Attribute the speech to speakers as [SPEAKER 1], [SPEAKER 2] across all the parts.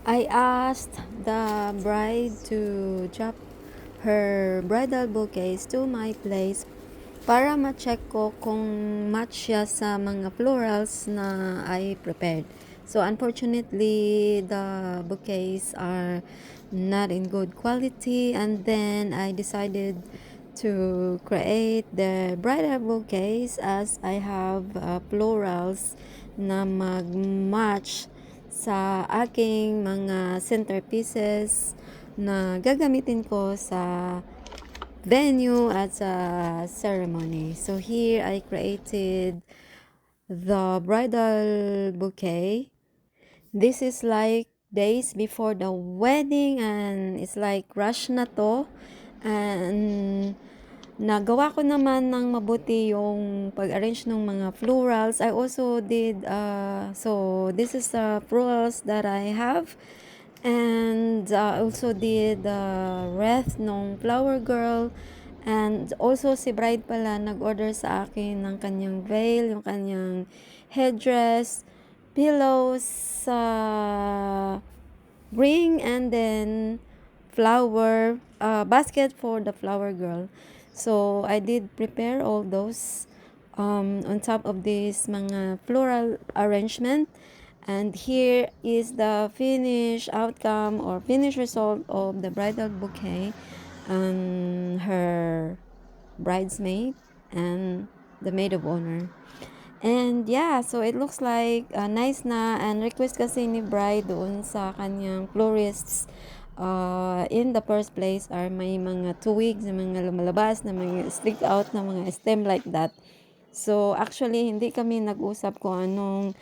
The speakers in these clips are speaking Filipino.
[SPEAKER 1] I asked the bride to drop her bridal bouquets to my place para ma-check ko kung match siya sa mga florals na I prepared. So unfortunately, the bouquets are not in good quality, and then I decided to create the bridal bouquets as I have florals na mag-match sa aking mga centerpieces na gagamitin ko sa venue at sa ceremony. So here I created the bridal bouquet. This is like days before the wedding and it's like rush na to. And nagawa ko naman ng mabuti yung pag-arrange ng mga florals. I also did, so this is the florals that I have. And also did the wreath nung flower girl. And also si bride pala nag-order sa akin ng kanyang veil, yung kanyang headdress, pillows, ring, and then flower basket for the flower girl. So I did prepare all those on top of this mga floral arrangement. And here is the finished outcome or finished result of the bridal bouquet and her bridesmaid and the maid of honor. And yeah, so it looks like nice na, and request kasi ni bride doon sa kanyang florists in the first place are may mga tuwigs na mga lumalabas na mga stick out na mga stem like that. So actually hindi kami nag-usap kung anong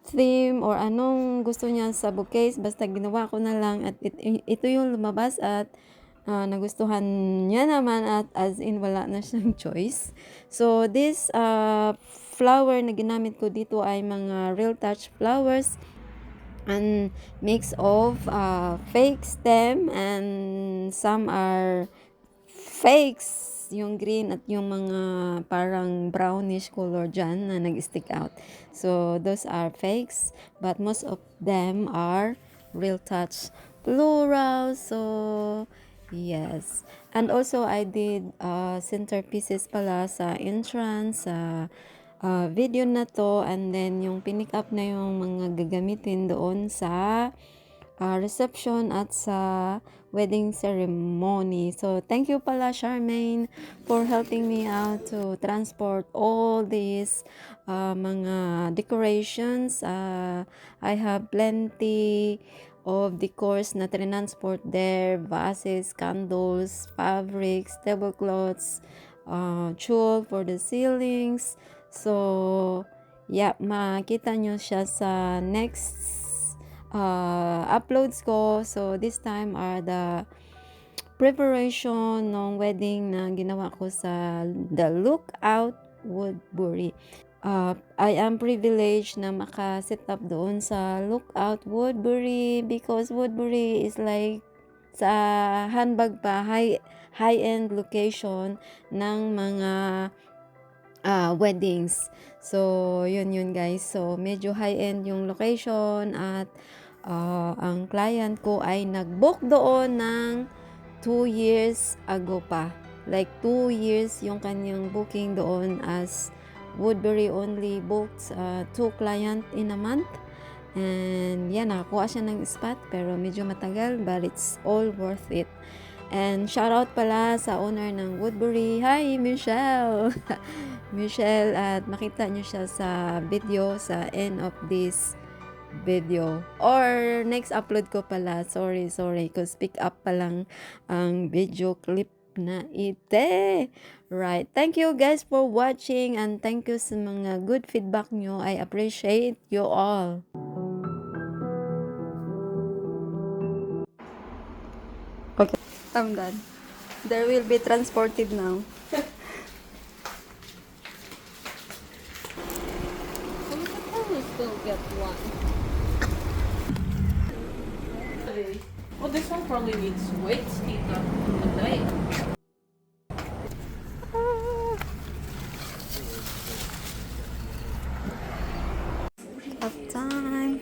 [SPEAKER 1] theme or anong gusto niya sa bouquets, basta ginawa ko na lang at ito yung lumabas at nagustuhan niya naman at as in wala na siyang choice. So this flower na ginamit ko dito ay mga real touch flowers and mix of fake stem and some are fakes, yung green at yung mga parang brownish color dyan na nag-stick out. So those are fakes, but most of them are real touch florals. So yes. And also I did centerpieces pala sa entrance sa video na to, and then yung pinick up na yung mga gagamitin doon sa reception at sa wedding ceremony. So thank you pala Charmaine for helping me out to transport all these mga decorations. I have plenty of decors na transport there, vases, candles, fabrics, tablecloths, tulle for the ceilings. So yeah, makita nyo siya sa next uploads ko. So this time are the preparation ng wedding na ginawa ko sa the Lookout Woodbury. I am privileged na maka-set up doon sa Lookout Woodbury because Woodbury is like sa handbag pa, high-end location ng mga weddings. So yun guys. So medyo high-end yung location at ang client ko ay nag-book doon ng 2 years ago pa. Like 2 years yung kanyang booking doon, as Woodbury only booked 2 client in a month. And yeah, nakakuha siya ng spot pero medyo matagal, but it's all worth it. And shout out pala sa owner ng Woodbury. Hi, Michelle! Michelle, at makita nyo siya sa video sa end of this video or next upload ko pala. Sorry cause pick up pa lang ang video clip na ite. Right, thank you guys for watching and thank you sa mga good feedback nyo. I appreciate you all. Okay, I'm done. There will be transported now. Still get one.
[SPEAKER 2] Well, this one probably needs weights, Tita. Today.
[SPEAKER 1] Of time.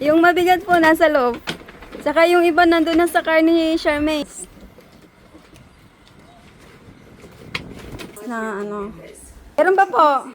[SPEAKER 1] Yung mabigat po nasa loob. Saka yung iba nandun na sa car ni Charmaine. Na ano. Meron pa po.